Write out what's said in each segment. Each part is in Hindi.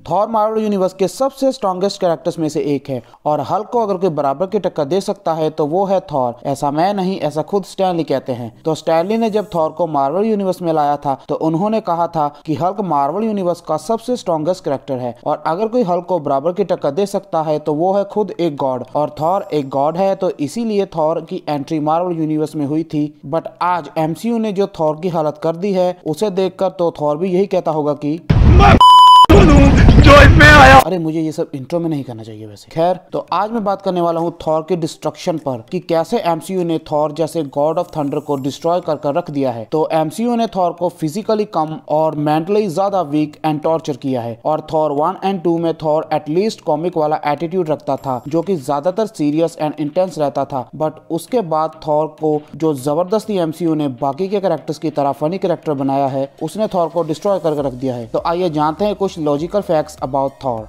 थॉर मार्वल यूनिवर्स के सबसे स्ट्रॉन्गेस्ट कैरेक्टर्स में से एक है और हल्क को अगर कोई बराबर की टक्कर दे सकता है तो वो है थॉर। ऐसा मैं नहीं, ऐसा खुद स्टैनली कहते हैं। तो स्टैनली ने जब थॉर को मार्वल यूनिवर्स में लाया था तो उन्होंने कहा था कि हल्क मार्वल यूनिवर्स का सबसे स्ट्रॉन्गेस्ट कैरेक्टर है और अगर कोई हल्क को बराबर की टक्कर दे सकता है तो वो है खुद एक गॉड, और थॉर एक गॉड है। तो इसीलिए थॉर की एंट्री मार्वल यूनिवर्स में हुई थी। बट आज एमसीयू ने जो थॉर की हालत कर दी है उसे देखकर तो थॉर भी यही कहता होगा कि जो इसमें आया। अरे मुझे ये सब इंट्रो में नहीं करना चाहिए वैसे। खैर, तो आज मैं बात करने वाला हूँ थॉर के डिस्ट्रक्शन पर कि कैसे एमसीयू ने थॉर जैसे गॉड ऑफ थंडर को डिस्ट्रॉय कर रख दिया है। तो एमसीयू ने थॉर को फिजिकली कम और मेंटली ज्यादा वीक एंड टॉर्चर किया है। और थॉर 1 और 2 में थॉर एटलीस्ट कॉमिक वाला एटीट्यूड रखता था जो कि ज्यादातर सीरियस एंड इंटेंस रहता था। बट उसके बाद थॉर को जो जबरदस्ती एमसीयू ने बाकी के कैरेक्टर्स की तरह फनी कैरेक्टर बनाया है उसने थॉर को डिस्ट्रॉय करके रख दिया है। तो आइए जानते हैं कुछ logical facts about Thor।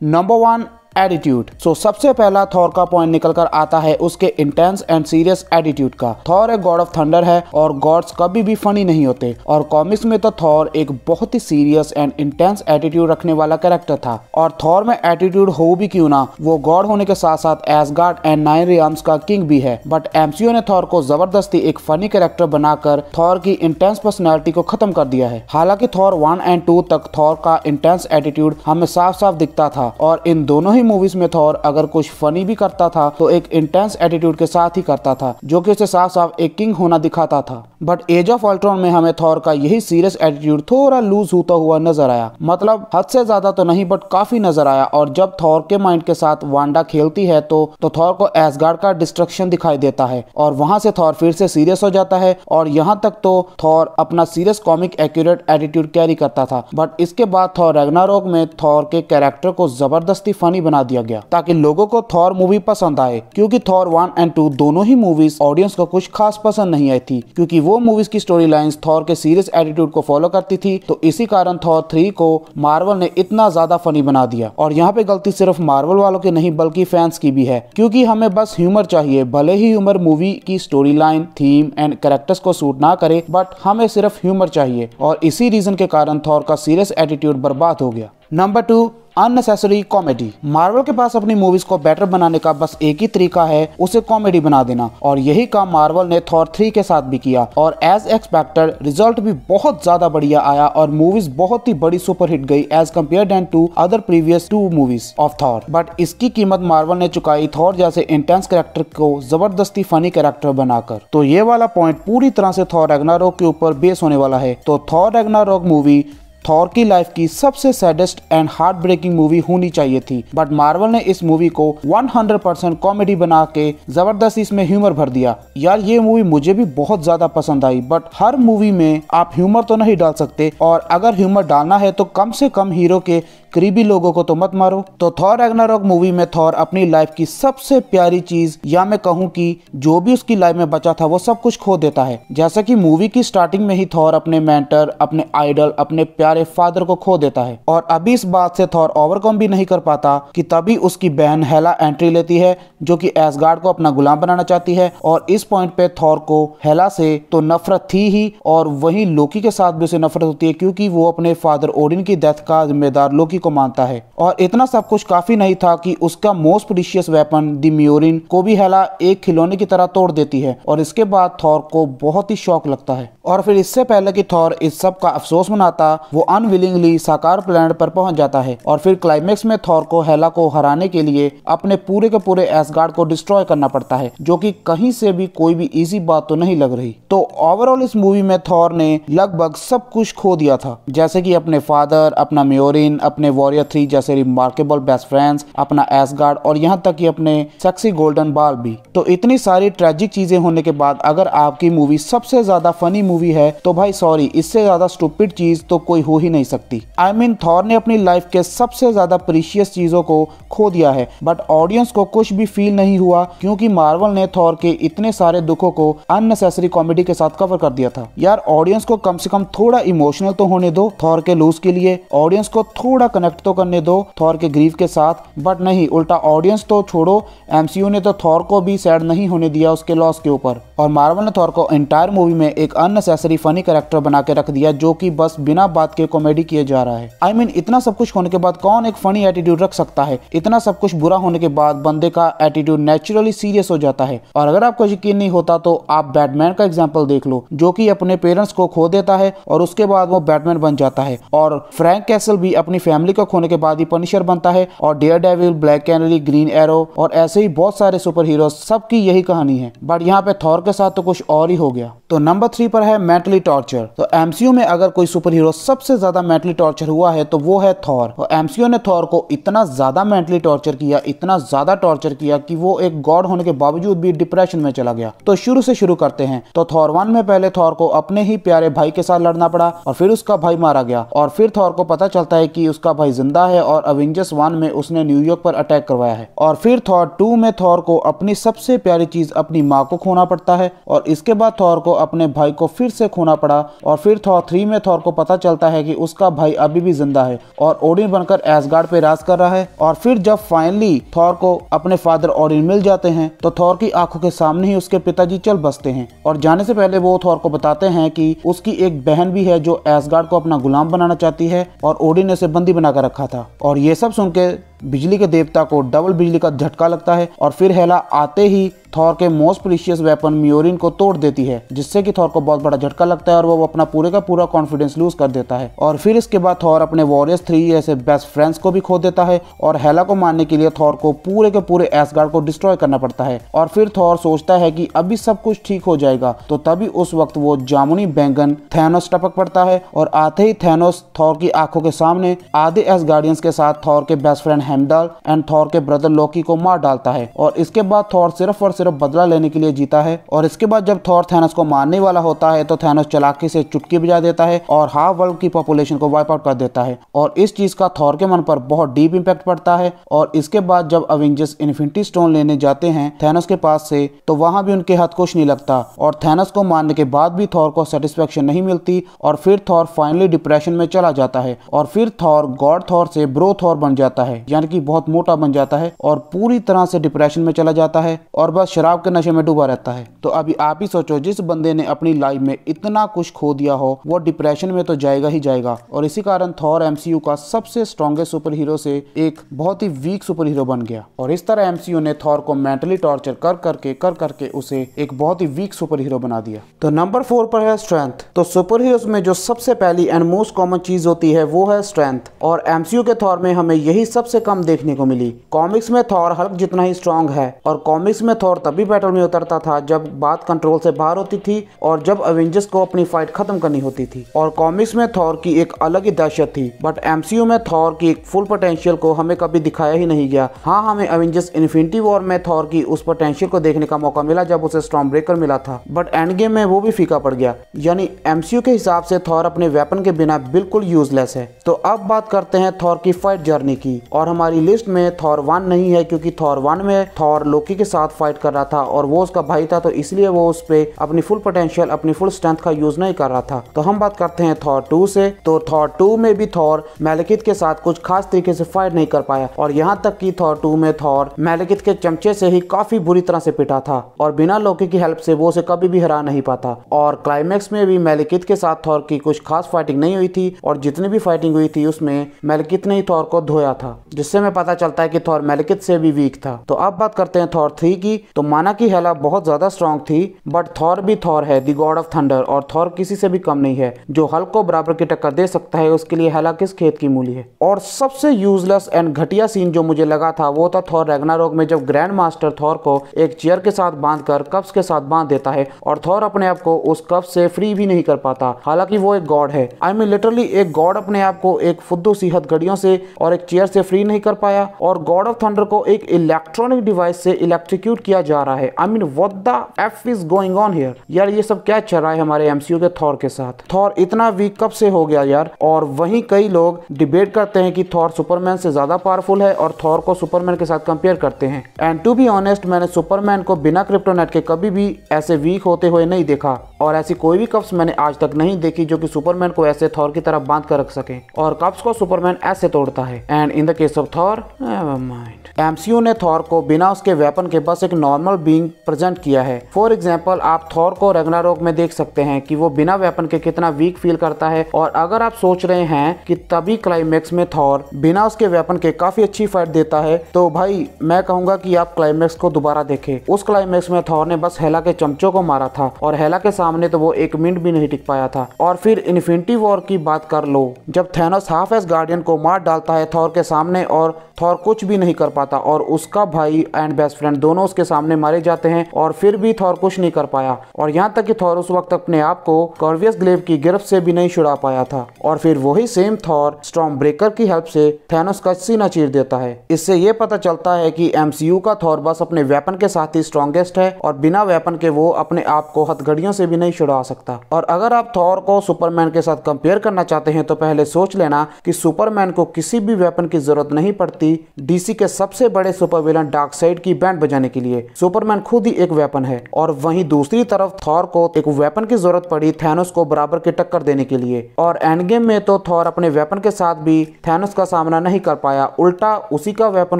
Number 1, attitude. सबसे पहला थॉर का पॉइंट निकल कर आता है उसके इंटेंस एंड सीरियस एटीट्यूड का। थॉर एक गॉड ऑफ थंडर है और गॉड्स कभी भी फनी नहीं होते और कॉमिक्स में तो थॉर एक बहुत ही सीरियस एंड इंटेंस एटीट्यूड रखने वाला कैरेक्टर था। और थॉर में एटीट्यूड हो भी क्यों ना, वो गॉड होने के साथ साथ एसगार्ड एंड 9 रियम्स का किंग भी है। बट एमसीयू ने थॉर को जबरदस्ती एक फनी कैरेक्टर बनाकर थॉर की इंटेंस पर्सनैलिटी को खत्म कर दिया है। हालांकि थॉर 1 और 2 तक थॉर का इंटेंस एटीट्यूड हमें साफ साफ दिखता था और इन दोनों मूवीज में थॉर अगर कुछ फनी भी करता था तो एक इंटेंस एटीट्यूड के साथ ही करता था जो कि उसे साफ साफ एक किंग होना दिखाता था। बट एज ऑफ अल्ट्रॉन में हमें थॉर का यही सीरियस एटीट्यूड थोड़ा लूज होता हुआ नजर आया। मतलब हद से ज्यादा तो नहीं बट काफी नजर आया। और जब थॉर के माइंड के साथ वांडा खेलती है तो थॉर को एसगार्ड का डिस्ट्रक्शन दिखाई देता है और वहां से थॉर फिर से सीरियस हो जाता है। और यहाँ तक तो थॉर अपना serious comic accurate attitude carry करता था। बट इसके बाद थॉर रैग्नारोक में थॉर के कैरेक्टर को जबरदस्ती फनी बना दिया गया ताकि लोगों को थॉर मूवी पसंद आए, क्योंकि थॉर 1 और 2 दोनों ही मूवीज ऑडियंस को कुछ खास पसंद नहीं आई थी क्योंकि वो मूवीज की स्टोरी लाइंस थॉर के सीरियस एटीट्यूड को फॉलो करती थी। तो इसी कारण थॉर 3 को मार्वल ने इतना ज्यादा फनी बना दिया। और यहाँ पे गलती सिर्फ मार्वल वालों की नहीं बल्कि फैंस की भी है, क्योंकि हमें बस ह्यूमर चाहिए। भले ही ह्यूमर मूवी की story line, theme and characters को सूट ना करे बट हमें सिर्फ ह्यूमर चाहिए। और इसी रीजन के कारण थॉर का सीरियस एटीट्यूड बर्बाद हो गया। Number 2, unnecessary comedy. मार्वल के पास अपनी मूवीज को बेटर बनाने का बस एक ही तरीका है, उसे कॉमेडी बना देना। और यही काम मार्वल ने थॉर 3 के साथ भी किया और एज एक्सपेक्टेड रिजल्ट भी बहुत ज्यादा बढ़िया आया और मूवीज बहुत ही बड़ी सुपरहिट गई as compare to other previous 2 movies of Thor. But इसकी कीमत मार्वल ने चुकाई थॉर जैसे इंटेंस कैरेक्टर को जबरदस्ती फनी कैरेक्टर बनाकर। तो ये वाला पॉइंट पूरी तरह से थॉर रैग्नारोक के ऊपर बेस होने वाला है। तो थॉर रैग्नारोक मूवी थॉर की लाइफ की सबसे saddest and heartbreaking movie होनी चाहिए थी। बट मार्वल ने इस मूवी को 100% कॉमेडी बना के जबरदस्ती इसमें ह्यूमर भर दिया। यार ये मूवी मुझे भी बहुत ज्यादा पसंद आई। बट हर मूवी में आप ह्यूमर तो नहीं डाल सकते, और अगर ह्यूमर डालना है तो कम से कम हीरो के करीबी लोगों को तो मत मारो। तो थॉर रैग्नारोक मूवी में थॉर अपनी लाइफ की सबसे प्यारी चीज, या मैं कहूँ कि जो भी उसकी लाइफ में बचा था वो सब कुछ खो देता है। जैसा कि मूवी की स्टार्टिंग में ही थॉर अपने मेंटर, अपने आइडल, अपने प्यारे फादर को खो देता है। और अभी इस बात से थॉर ओवरकम भी नहीं कर पाता कि तभी उसकी बहन हेला एंट्री लेती है जो कि एसगार्ड को अपना गुलाम बनाना चाहती है। और इस पॉइंट पे थॉर को हेला से तो नफरत थी ही, और वहीं लोकी के साथ भी उसे नफरत होती है क्योंकि वो अपने फादर ओडिन की डेथ का जिम्मेदार लोकी को मानता है। और इतना सब कुछ काफी नहीं था कि उसका मोस्ट प्रीशियस वेपन द म्योरिन को भी हेला एक खिलौने की तरह तोड़ देती है। और इसके बाद थॉर को बहुत ही शौक लगता है। और फिर इससे पहले कि थॉर इस सब का अफसोस मनाता, वो अनविलिंगली साकार प्लैनेट पर पहुंच जाता है। और फिर क्लाइमेक्स में थॉर को हेला को हराने के लिए अपने पूरे के पूरे एसगार्ड को डिस्ट्रॉय करना पड़ता है, जो कि कहीं से भी कोई भी इजी बात तो नहीं लग रही। तो ओवरऑल इस मूवी में थॉर ने लगभग सब कुछ खो दिया था, जैसे कि अपने फादर, अपना म्योरिन, अपने वॉरियर 3 जैसे रिमार्केबल बेस्ट फ्रेंड्स, अपना एसगार्ड और यहाँ तक कि अपने सेक्सी गोल्डन बाल भी। तो इतनी सारी ट्रेजिक चीजें होने के बाद अगर आपकी मूवी सबसे ज्यादा फनी मूवी है तो भाई सॉरी, इससे ज्यादा स्टूपिड चीज तो कोई हो ही नहीं सकती। आई मीन थॉर ने अपनी लाइफ के सबसे ज्यादा प्रीशियस चीजों को खो दिया है, बट ऑडियंस को कुछ भी फील नहीं हुआ क्योंकि मार्वल ने थॉर के इतने सारे दुखों को अननेसेसरी कॉमेडी के साथ कवर कर दिया था। यार ऑडियंस को कम से कम थोड़ा इमोशनल तो होने दो थॉर के लूज के लिए, ऑडियंस को थोड़ा कनेक्ट तो करने दो थॉर के ग्रीफ के साथ, बट नहीं, उल्टा ऑडियंस तो छोड़ो, एमसीयू ने तो थॉर को भी सैड नहीं होने दिया उसके लॉस के ऊपर। और मार्वल ने थॉर को एंटायर मूवी में एक अननेसेसरी फनी कैरेक्टर बना के रख दिया, जो कि बस बिना बात के कॉमेडी किए जा रहा है। I mean, इतना सब कुछ होने के बाद कौन एक फनी एटीट्यूड रख सकता है? इतना सब कुछ बुरा होने के बाद बंदे का एटीट्यूड नेचुरली सीरियस हो जाता है। और अगर आपको यकीन नहीं होता तो आप बैटमैन का एग्जाम्पल देख लो, जो कि अपने पेरेंट्स को खो देता है और उसके बाद वो बैटमैन बन जाता है। और फ्रैंक कैसल भी अपनी फैमिली को खोने के बाद ही पनिशर बनता है। और Daredevil, black canary, green arrow और ऐसे ही बहुत सारे सुपर हीरो, सबकी यही कहानी है। बट यहाँ पे थॉर के साथ तो कुछ और ही हो गया। तो नंबर 3 पर है मेंटली टॉर्चर। तो एमसीयू में अगर कोई सुपर हीरो सबसे ज्यादा मेंटली टॉर्चर हुआ है तो वो है थॉर। और एमसीयू ने थॉर को इतना ज्यादा मेंटली टॉर्चर किया, इतना ज्यादा टॉर्चर किया कि वो एक गॉड होने के बावजूद भी डिप्रेशन में चला गया। तो शुरू से शुरू करते हैं। तो थॉर 1 में पहले थॉर को अपने ही प्यारे भाई के साथ लड़ना पड़ा और फिर उसका भाई मारा गया। और फिर थॉर को पता चलता है कि उसका भाई जिंदा है और अवेंजर्स 1 में उसने न्यूयॉर्क पर अटैक करवाया है। और फिर थॉर 2 में थॉर को अपनी सबसे प्यारी चीज अपनी माँ को खोना पड़ता है। और इसके बाद थॉर को अपने भाई को फिर से खोना पड़ा। और फिर थॉर 3 में थॉर को पता चलता है कि उसका भाई अभी भी जिंदा है और ओडिन बनकर एसगार्ड पे राज कर रहा है। और फिर जब फाइनली थॉर को अपने फादर ओडिन मिल जाते हैं तो थॉर की आंखों के सामने ही उसके पिताजी चल बसते हैं। और जाने से पहले वो थॉर को बताते हैं कि उसकी एक बहन भी है जो एसगार्ड को अपना गुलाम बनाना चाहती है और ओडिन ने उसे बंदी बनाकर रखा था। और ये सब सुन के बिजली के देवता को डबल बिजली का झटका लगता है। और फिर हेला आते ही थॉर के मोस्ट प्रीशियस वेपन म्योरिन को तोड़ देती है, जिससे कि थॉर को बहुत बड़ा झटका लगता है और वो अपना पूरे का पूरा कॉन्फिडेंस लूज कर देता है। और फिर इसके बाद थॉर अपने वॉरियर्स 3 जैसे बेस्ट फ्रेंड्स को भी खो देता है। और हेला को मारने के लिए थॉर को पूरे के पूरे एसगार्ड को डिस्ट्रॉय करना पड़ता है। और फिर थॉर सोचता है कि अभी सब कुछ ठीक हो जाएगा, तो तभी उस वक्त वो जामुनी बैंगन थैनोस टपक पड़ता है। और आते ही थैनोस थॉर की आंखों के सामने आधे एसगार्डियंस के साथ थॉर के best friend Heimdall and Thor के ब्रदर लोकी को मार डालता है। और इसके बाद थॉर सिर्फ और सिर्फ बदला लेने के लिए जीता है। और इसके बाद जब थॉर थैनोस को मारने वाला होता है तो थैनोस चालाकी से चुटकी बजा देता है और हाफ वर्ल्ड की पॉपुलेशन को वाइप आउट कर देता है। और इस चीज का थॉर के मन पर बहुत डीप इंपैक्ट पड़ता है। और इसके बाद जब अवेंजर्स इन्फिनिटी स्टोन लेने जाते हैं थैनोस के पास से, तो वहां भी उनके हाथ कुछ नहीं लगता। और थैनोस को मारने के बाद भी थॉर को सेटिस्फेक्शन नहीं मिलती। और फिर थॉर फाइनली डिप्रेशन में चला जाता है। और फिर थॉर गॉड थॉर से ब्रो थॉर बन जाता है, यानी कि बहुत मोटा बन जाता है और पूरी तरह से डिप्रेशन में चला जाता है और बस शराब के नशे में डूबा रहता है। तो अभी आप ही सोचो, जिस बंदे ने अपनी लाइफ में इतना कुछ खो दिया हो वो डिप्रेशन में तो जाएगा ही जाएगा। और इसी कारण थॉर एमसीयू का सबसे स्ट्रॉन्गेस्ट सुपर हीरो से एक बहुत ही वीक सुपर हीरो बन गया। और इस तरह एमसीयू ने थॉर को मेंटली टॉर्चर कर करके उसे एक बहुत ही वीक सुपर हीरो बना दिया। तो नंबर 4 पर है स्ट्रेंथ। तो सुपर हीरोज में जो सबसे पहली एंड मोस्ट कॉमन चीज होती है वो है स्ट्रेंथ। और एमसीयू के थॉर में हमें यही सबसे कम देखने को मिली। कॉमिक्स में थॉर हल्क जितना ही स्ट्रांग है। और कॉमिक्स में थॉर तभी बैटल में उतरता था जब बात कंट्रोल से बाहर होती थी और जब अवेंजर्स को अपनी फाइट खत्म करनी होती थी। और कॉमिक्स में थॉर की एक अलग ही दहशत थी। बट एमसीयू में थॉर की एक फुल पोटेंशियल को हमें कभी दिखाया ही नहीं गया। हाँ, हमें अवेंजर्स इन्फिनिटी वॉर में थॉर की उस पोटेंशियल को देखने का मौका मिला जब उसे स्टॉर्म ब्रेकर मिला था, बट एंड गेम में वो भी फीका पड़ गया। यानी एमसीयू के हिसाब से थॉर अपने वेपन के बिना बिल्कुल यूजलेस है। तो अब बात करते हैं थॉर की फाइट जर्नी की। और हमारी लिस्ट में थॉर 1 नहीं है, क्योंकि थॉर 1 में थॉर लोकी के साथ फाइट कर रहा था और वो उसका भाई था, तो इसलिए वो उस पे अपनी फुल पोटेंशियल, अपनी फुल स्ट्रेंथ का यूज नहीं कर रहा था। तो हम बात करते हैं थॉर 2 से। तो थॉर 2 में भी थॉर मैलेकिथ के साथ कुछ खास तरीके से फाइट नहीं कर पाया। और यहाँ तक कि थॉर 2 में थॉर मैलेकिथ के चमचे से ही काफी बुरी तरह से पिटा था और बिना लोकी की हेल्प से वो उसे कभी भी हरा नहीं पाता। और क्लाइमैक्स में भी मैलेकिथ के साथ थॉर की कुछ खास फाइटिंग नहीं हुई थी और जितनी भी फाइटिंग हुई थी उसमें मैलेकिथ ने ही थॉर को धोया था, जिससे हमें पता चलता है कि थॉर मैलेकिथ से भी वीक था। तो अब बात करते हैं थॉर 3 की। तो माना कि हेला बहुत ज्यादा स्ट्रांग थी, बट थॉर भी थॉर है, द गॉड ऑफ थंडर, और थॉर किसी से भी कम नहीं है। जो हल्क को बराबर की टक्कर दे सकता है उसके लिए हेला किस खेत की मूली है। और सबसे यूजलेस एंड घटिया सीन जो मुझे लगा था वो था थॉर रैग्नारोक में जब ग्रैंड मास्टर थॉर को एक चेयर के साथ बांधकर कप्स के साथ बांध देता है और थॉर अपने आप को उस कप से फ्री भी नहीं कर पाता, हालांकि वो एक गॉड है। आई मीन लिटरली एक गॉड अपने आप को एक फुद्दू सी हथकड़ियों से और एक चेयर से फ्री नहीं कर पाया। और गॉड ऑफ थंडर को एक इलेक्ट्रॉनिक डिवाइस से इलेक्ट्रिक्यूट किया जा रहा है। I mean what the F is going on here. यार ये सब क्या चल रहा है हमारे एमसीयू के थॉर के साथ। थॉर इतना वीक कब से हो गया यार। और वहीं कई लोग डिबेट करते हैं कि थॉर सुपरमैन से ज्यादा पावरफुल है और थॉर को सुपरमैन के साथ कंपेयर करते हैं। एंड टू बी ऑनेस्ट, मैंने सुपरमैन को बिना क्रिप्टोनाइट के कभी भी ऐसे वीक होते हुए नहीं देखा और ऐसी कोई भी कप्स मैंने आज तक नहीं देखी जो कि सुपरमैन को ऐसे थॉर की तरह बांध कर रख सके और कप्स को सुपरमैन ऐसे तोड़ता है। And in the case of Thor, never mind. MCU ने थॉर को बिना उसके वेपन के बस एक नॉर्मल बीइंग प्रेजेंट किया है। फॉर एग्जांपल, आप थॉर को रैग्नारोक में देख सकते हैं कि वो बिना वेपन के कितना वीक फील करता है। और अगर आप सोच रहे हैं कि तभी क्लाइमेक्स में थॉर बिना उसके वेपन के काफी अच्छी फाइट देता है, तो भाई मैं कहूंगा कि आप क्लाइमेक्स को दोबारा देखें। उस क्लाइमेक्स में थॉर ने बस हेला के चमचों को मारा था और हेला के सामने तो वो एक मिनट भी नहीं टिक पाया था। और फिर इन्फिनिटी वॉर की बात कर लो, जब थैनोस हाफ एस गार्डियन को मार डालता है थॉर के सामने और थॉर कुछ भी नहीं कर पाता और उसका भाई एंड बेस्ट फ्रेंड दोनों उसके सामने मारे जाते हैं और फिर भी थॉर कुछ नहीं कर पाया। और यहाँ तक कि थॉर उस वक्त अपने आप को कर्वियस ग्लेव की गिरफ्त से भी नहीं छुड़ा पाया था। और फिर वही सेम थॉर स्टॉर्म ब्रेकर की हेल्प से थैनोस का सीना चीर देता है। इससे ये पता चलता है कि एमसीयू का थॉर बस अपने वेपन के साथ ही स्ट्रॉन्गेस्ट है और बिना वेपन के वो अपने आप को हथकड़ियों से भी नहीं छुड़ा सकता। और अगर आप थॉर को सुपरमैन के साथ कंपेयर करना चाहते हैं तो पहले सोच लेना कि सुपरमैन को किसी भी वेपन की जरूरत नहीं पड़ती डीसी के सबसे बड़े सुपर विलन डार्कसाइड की बैंड बजाने के लिए। सुपरमैन खुद ही एक वेपन है। और वहीं दूसरी तरफ थॉर को एक वेपन की जरूरत पड़ी थैनोस को बराबर की टक्कर देने के लिए। और एंड गेम में तो थॉर अपने वेपन के साथ भी थैनोस का सामना नहीं कर पाया, उल्टा उसी का वेपन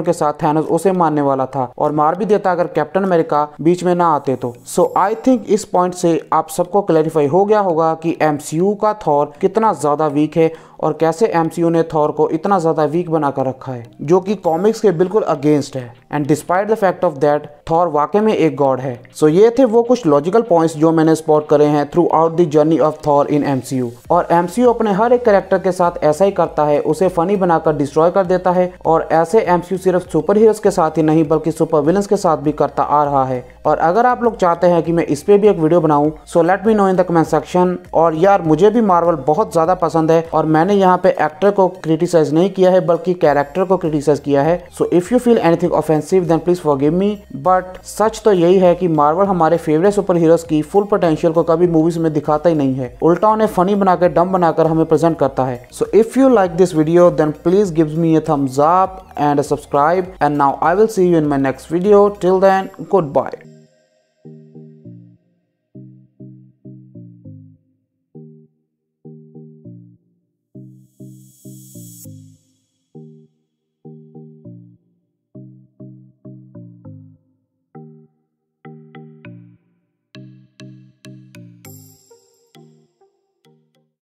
के साथ थैनोस उसे मारने वाला था और मार भी देता अगर कैप्टन अमेरिका बीच में ना आते तो। सो आई थिंक इस पॉइंट से आप सबको क्लैरिफाई हो गया होगा कि एमसीयू का थॉर कितना ज्यादा वीक है और कैसे एमसीयू ने थॉर को इतना ज्यादा वीक बनाकर रखा है, जो कि कॉमिक्स के बिल्कुल अगेंस्ट है। And despite the fact of that Thor वाकई में एक गॉड है। सो ये थे वो कुछ लॉजिकल पॉइंट्स जो मैंने स्पॉट करे हैं through out the journey of Thor in MCU. और एमसीयू अपने हर एक कैरेक्टर के साथ ऐसा ही करता है, उसे फनी बनाकर डिस्ट्रॉय कर देता है। और ऐसे एमसीयू सिर्फ सुपर हीरोज के साथ ही नहीं बल्कि सुपर विलन्स के साथ भी करता आ रहा है। और अगर आप लोग चाहते हैं कि मैं इस पे भी एक वीडियो बनाऊं, so let me know in the comment section. और यार मुझे भी मार्वल बहुत ज्यादा पसंद है और मैंने यहाँ पे एक्टर को क्रिटिसाइज नहीं किया है बल्कि कैरेक्टर को क्रिटिसाइज किया है। So if you feel anything offensive then please forgive me. But सच तो यही है कि मार्वल हमारे फेवरेट सुपर हीरोज की फुल पोटेंशियल को कभी मूवीज में दिखाता ही नहीं है, उल्टा उन्हें फनी बनाकर डम बनाकर हमें प्रेजेंट करता है। So if you like this video then please give me a thumbs up and a subscribe, and now I will see you in my next video. Till then, goodbye.